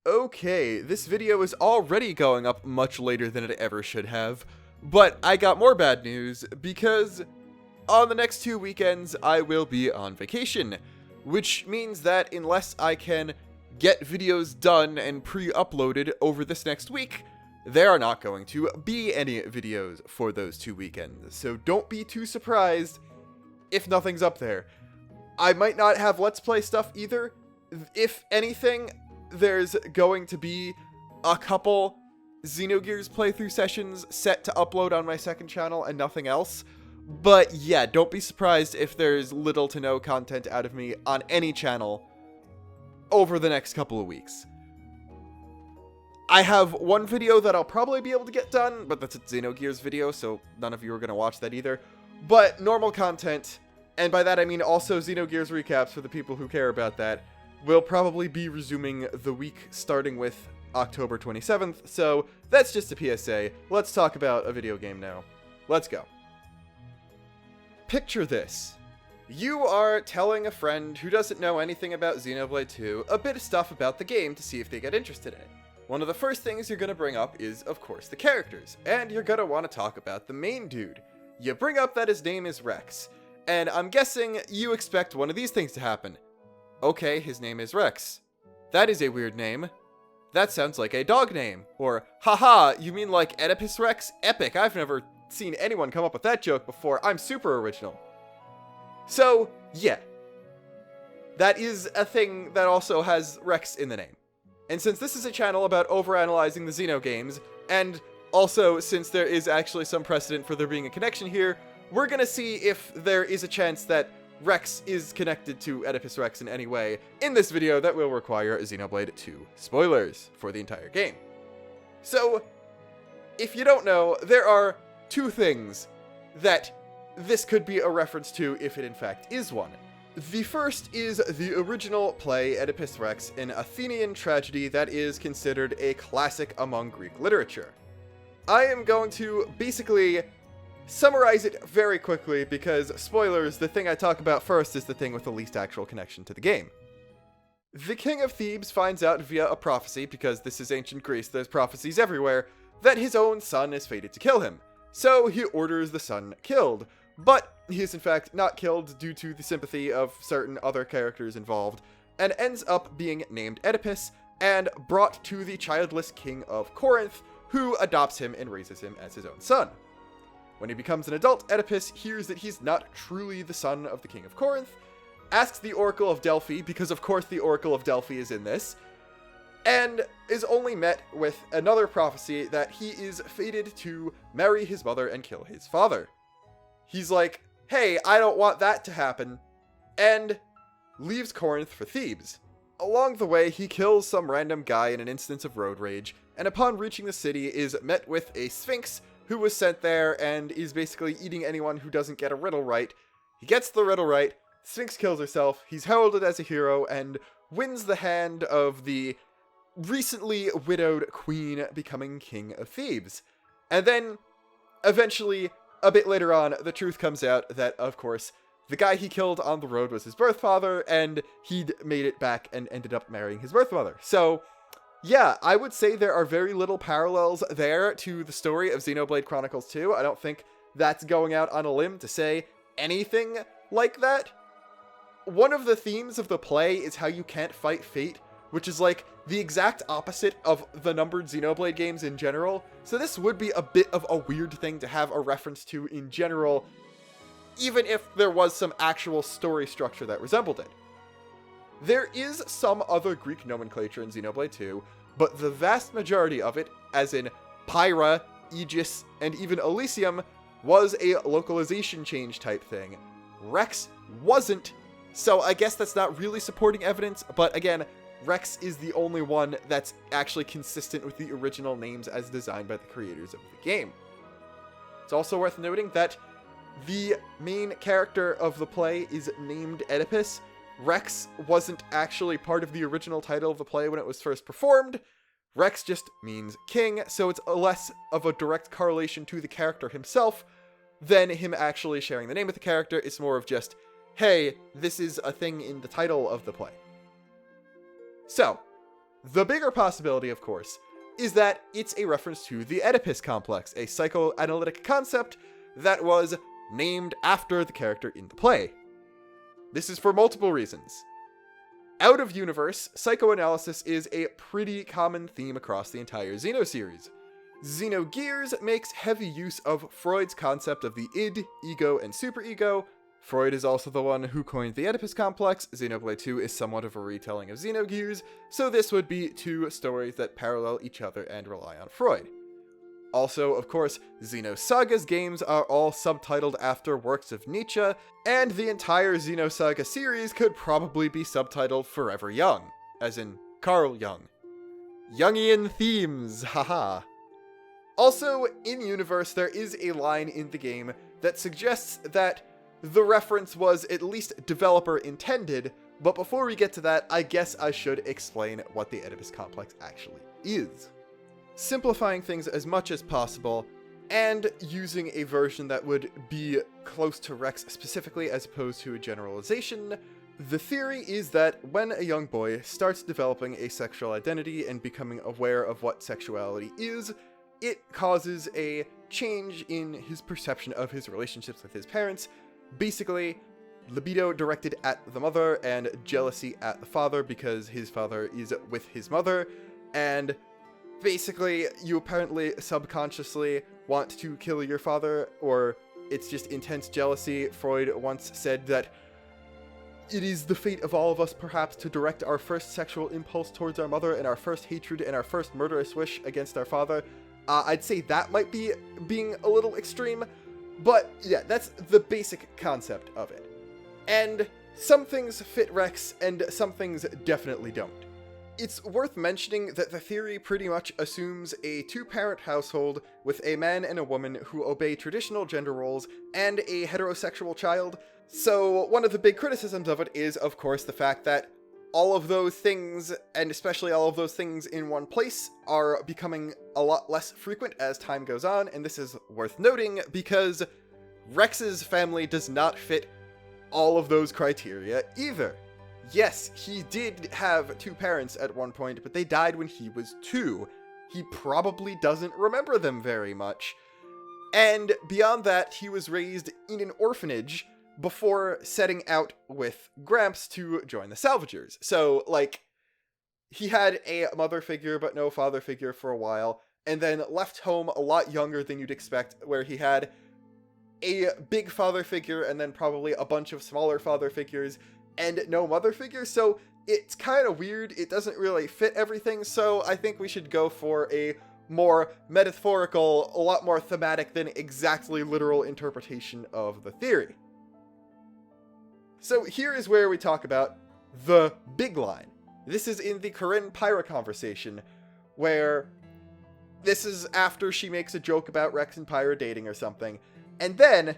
Okay, this video is already going up much later than it ever should have, but I got more bad news because on the next 2 weekends I will be on vacation, which means that unless I can get videos done and pre-uploaded over this next week, there are not going to be any videos for those 2 weekends, so don't be too surprised if nothing's up there. I might not have Let's Play stuff either. If anything, there's going to be a couple Xenogears playthrough sessions set to upload on my second channel and nothing else. But yeah, don't be surprised if there's little to no content out of me on any channel over the next couple of weeks. I have one video that I'll probably be able to get done, but that's a Xenogears video, so none of you are going to watch that either. But normal content, and by that I mean also Xenogears recaps for the people who care about that, will probably be resuming the week starting with October 27th, so that's just a PSA. Let's talk about a video game now. Let's go. Picture this. You are telling a friend who doesn't know anything about Xenoblade 2 a bit of stuff about the game to see if they get interested in it. One of the first things you're going to bring up is, of course, the characters, and you're going to want to talk about the main dude. You bring up that his name is Rex, and I'm guessing you expect one of these things to happen. Okay, his name is Rex. That is a weird name. That sounds like a dog name. Or, haha, you mean like Oedipus Rex? Epic, I've never seen anyone come up with that joke before. I'm super original. So, yeah. That is a thing that also has Rex in the name. And since this is a channel about overanalyzing the Xeno games, and also since there is actually some precedent for there being a connection here, we're gonna see if there is a chance that Rex is connected to Oedipus Rex in any way in this video that will require Xenoblade 2 spoilers for the entire game. So, if you don't know, there are two things that this could be a reference to if it in fact is one. The first is the original play Oedipus Rex, an Athenian tragedy that is considered a classic among Greek literature. I am going to basically summarize it very quickly because, spoilers, the thing I talk about first is the thing with the least actual connection to the game. The king of Thebes finds out via a prophecy, because this is ancient Greece, there's prophecies everywhere, that his own son is fated to kill him. So he orders the son killed, but he is in fact not killed due to the sympathy of certain other characters involved, and ends up being named Oedipus and brought to the childless king of Corinth, who adopts him and raises him as his own son. When he becomes an adult, Oedipus hears that he's not truly the son of the king of Corinth, asks the Oracle of Delphi, because of course the Oracle of Delphi is in this, and is only met with another prophecy that he is fated to marry his mother and kill his father. He's like, hey, I don't want that to happen, and leaves Corinth for Thebes. Along the way, he kills some random guy in an instance of road rage, and upon reaching the city is met with a sphinx who was sent there and is basically eating anyone who doesn't get a riddle right. He gets the riddle right, Sphinx kills herself, he's heralded as a hero, and wins the hand of the recently widowed queen becoming king of Thebes. And then, eventually, a bit later on, the truth comes out that, of course, the guy he killed on the road was his birth father, and he'd made it back and ended up marrying his birth mother. So, yeah, I would say there are very little parallels there to the story of Xenoblade Chronicles 2. I don't think that's going out on a limb to say anything like that. One of the themes of the play is how you can't fight fate, which is like the exact opposite of the numbered Xenoblade games in general. So this would be a bit of a weird thing to have a reference to in general, even if there was some actual story structure that resembled it. There is some other Greek nomenclature in Xenoblade 2, but the vast majority of it, as in Pyra, Aegis, and even Elysium, was a localization change type thing. Rex wasn't, so I guess that's not really supporting evidence, but again, Rex is the only one that's actually consistent with the original names as designed by the creators of the game. It's also worth noting that the main character of the play is named Oedipus. Rex wasn't actually part of the original title of the play when it was first performed. Rex just means king, so it's less of a direct correlation to the character himself than him actually sharing the name of the character. It's more of just, hey, this is a thing in the title of the play. So, The bigger possibility, of course, is that it's a reference to the Oedipus Complex, a psychoanalytic concept that was named after the character in the play. This is for multiple reasons. Out of universe, psychoanalysis is a pretty common theme across the entire Xeno series. Xenogears makes heavy use of Freud's concept of the id, ego, and superego. Freud is also the one who coined the Oedipus Complex. Xenoblade 2 is somewhat of a retelling of Xenogears, so this would be two stories that parallel each other and rely on Freud. Also, of course, Xenosaga's games are all subtitled after works of Nietzsche, and the entire Xenosaga series could probably be subtitled Forever Young, as in Carl Jung. Jungian themes, haha. Also, in-universe, there is a line in the game that suggests that the reference was at least developer intended, but before we get to that, I guess I should explain what the Oedipus Complex actually is. Simplifying things as much as possible, and using a version that would be close to Rex specifically as opposed to a generalization, the theory is that when a young boy starts developing a sexual identity and becoming aware of what sexuality is, it causes a change in his perception of his relationships with his parents. Basically, libido directed at the mother and jealousy at the father because his father is with his mother, and basically you apparently subconsciously want to kill your father, or it's just intense jealousy. Freud once said that it is the fate of all of us perhaps to direct our first sexual impulse towards our mother and our first hatred and our first murderous wish against our father. I'd say that might be being a little extreme, but yeah, that's the basic concept of it. And some things fit Rex, and some things definitely don't. It's worth mentioning that the theory pretty much assumes a two-parent household with a man and a woman who obey traditional gender roles and a heterosexual child. So one of the big criticisms of it is, of course, the fact that all of those things, and especially all of those things in one place, are becoming a lot less frequent as time goes on, and this is worth noting because Rex's family does not fit all of those criteria either. Yes, he did have two parents at one point, but they died when he was 2. He probably doesn't remember them very much. And beyond that, he was raised in an orphanage before setting out with Gramps to join the Salvagers. So, like, he had a mother figure but no father figure for a while, and then left home a lot younger than you'd expect, where he had a big father figure and then probably a bunch of smaller father figures and no mother figure. So it's kind of weird. It doesn't really fit everything, so I think we should go for a more metaphorical, a lot more thematic than exactly literal interpretation of the theory. So here is where we talk about the big line. This is in the Corinne Pyra conversation, where this is after she makes a joke about Rex and Pyra dating or something, and then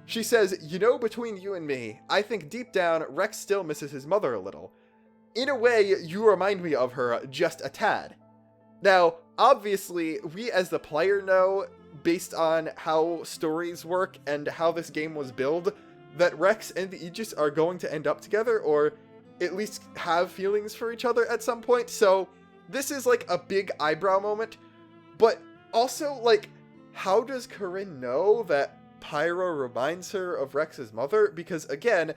she says, "You know, between you and me, I think deep down Rex still misses his mother a little. In a way, you remind me of her just a tad." Now, obviously, we as the player know, based on how stories work and how this game was built, that Rex and the Aegis are going to end up together, or at least have feelings for each other at some point, so this is like a big eyebrow moment. But also, like, how does Corinne know that Pyra reminds her of Rex's mother? Because again,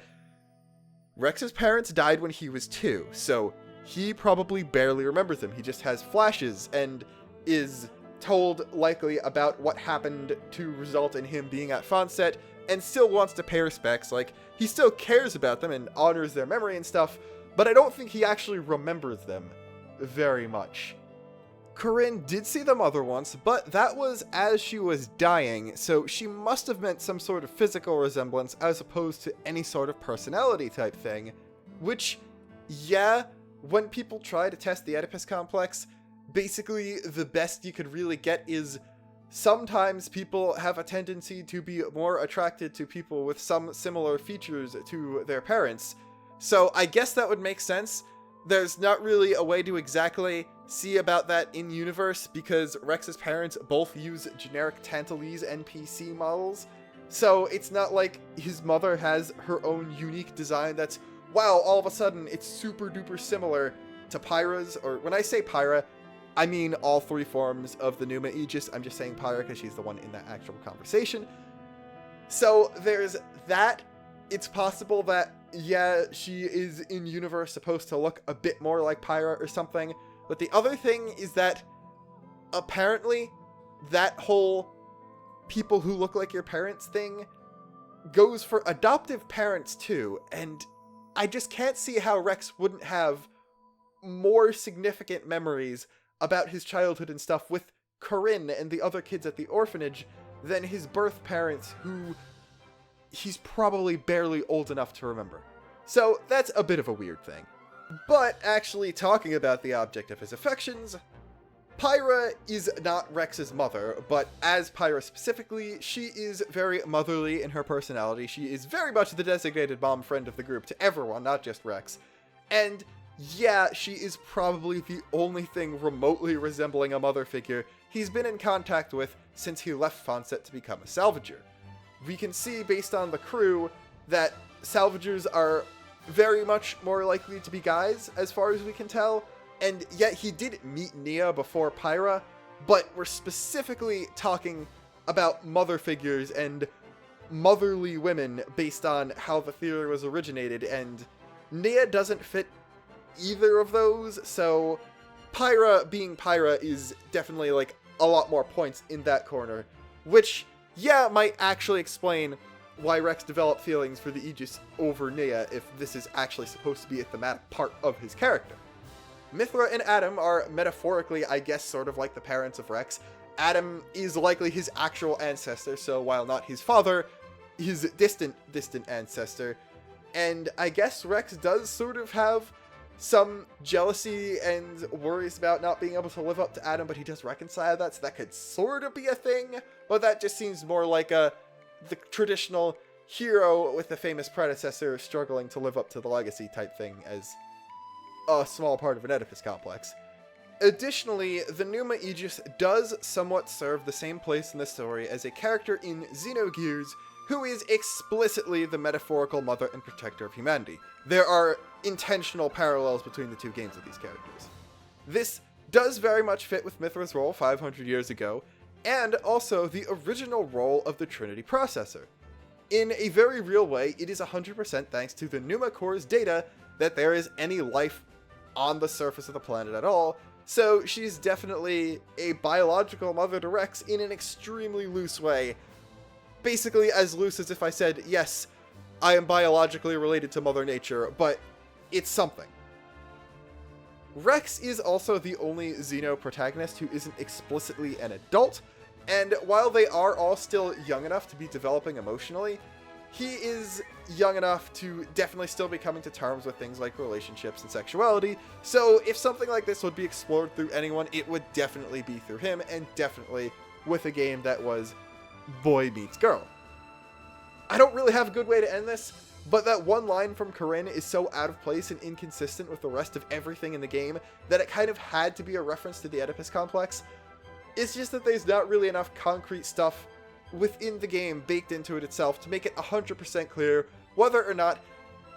Rex's parents died when he was 2, so he probably barely remembers them. He just has flashes and is told likely about what happened to result in him being at Fonset, and still wants to pay respects. Like, he still cares about them and honors their memory and stuff, but I don't think he actually remembers them very much. Corinne did see the mother once, but that was as she was dying, so she must have meant some sort of physical resemblance as opposed to any sort of personality type thing. Which, yeah, when people try to test the Oedipus Complex, basically the best you could really get is sometimes people have a tendency to be more attracted to people with some similar features to their parents. So I guess that would make sense. There's not really a way to exactly see about that in universe because Rex's parents both use generic Tantalese NPC models. So it's not like his mother has her own unique design that's, wow, all of a sudden it's super duper similar. to Pyra's, or when I say Pyra, I mean all three forms of the Numa Aegis. I'm just saying Pyra because she's the one in that actual conversation. So there's that. It's possible that, yeah, she is in universe supposed to look a bit more like Pyra or something. But the other thing is that apparently that whole people who look like your parents thing goes for adoptive parents too. And I just can't see how Rex wouldn't have more significant memories about his childhood and stuff with Corinne and the other kids at the orphanage than his birth parents, who he's probably barely old enough to remember. So that's a bit of a weird thing. But actually talking about the object of his affections, Pyra is not Rex's mother, but as Pyra specifically, she is very motherly in her personality. She is very much the designated mom friend of the group to everyone, not just Rex. And yeah, she is probably the only thing remotely resembling a mother figure he's been in contact with since he left Fonset to become a salvager. We can see, based on the crew, that salvagers are very much more likely to be guys, as far as we can tell, and yet he did meet Nia before Pyra, but we're specifically talking about mother figures and motherly women based on how the theory was originated, and Nia doesn't fit either of those, so Pyra being Pyra is definitely like a lot more points in that corner, which, yeah, might actually explain why Rex developed feelings for the Aegis over Nia if this is actually supposed to be a thematic part of his character. Mithra and Adam are metaphorically, I guess, sort of like the parents of Rex. Adam is likely his actual ancestor, so while not his father, his distant ancestor. And I guess Rex does sort of have some jealousy and worries about not being able to live up to Adam, but he does reconcile that, so that could sort of be a thing, but that just seems more like the traditional hero with the famous predecessor struggling to live up to the legacy type thing as a small part of an Oedipus complex. Additionally, the Numa Aegis does somewhat serve the same place in the story as a character in Xenogears who is explicitly the metaphorical mother and protector of humanity. There are intentional parallels between the two games of these characters. This does very much fit with Mithra's role 500 years ago, and also the original role of the Trinity processor. In a very real way, it is 100% thanks to the Numa Core's data that there is any life on the surface of the planet at all, so she's definitely a biological mother to Rex in an extremely loose way. Basically as loose as if I said, yes, I am biologically related to Mother Nature, but it's something. Rex is also the only Xeno protagonist who isn't explicitly an adult, and while they are all still young enough to be developing emotionally, he is young enough to definitely still be coming to terms with things like relationships and sexuality, so if something like this would be explored through anyone, it would definitely be through him, and definitely with a game that was boy meets girl. I don't really have a good way to end this, but that one line from Corinne is so out of place and inconsistent with the rest of everything in the game that it kind of had to be a reference to the Oedipus Complex. It's just that there's not really enough concrete stuff within the game baked into it itself to make it 100% clear whether or not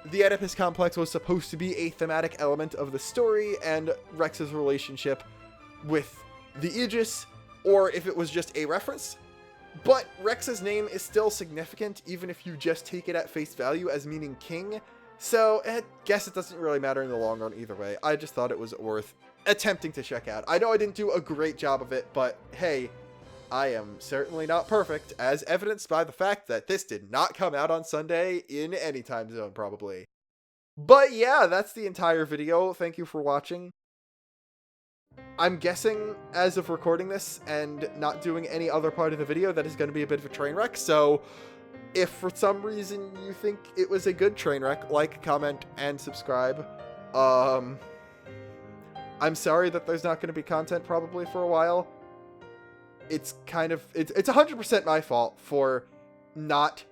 the Oedipus Complex was supposed to be a thematic element of the story and Rex's relationship with the Aegis, or if it was just a reference. But Rex's name is still significant, even if you just take it at face value as meaning king, so I guess it doesn't really matter in the long run either way. I just thought it was worth attempting to check out. I know I didn't do a great job of it, but hey, I am certainly not perfect, as evidenced by the fact that this did not come out on Sunday in any time zone, probably. But yeah, that's the entire video. Thank you for watching. I'm guessing, as of recording this and not doing any other part of the video, that is going to be a bit of a train wreck, so if for some reason you think it was a good train wreck, like, comment, and subscribe. I'm sorry that there's not going to be content probably for a while. It's 100% my fault for not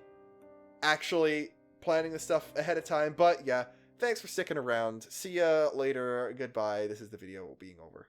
actually planning this stuff ahead of time, but yeah, thanks for sticking around. See ya later. Goodbye. This is the video being over.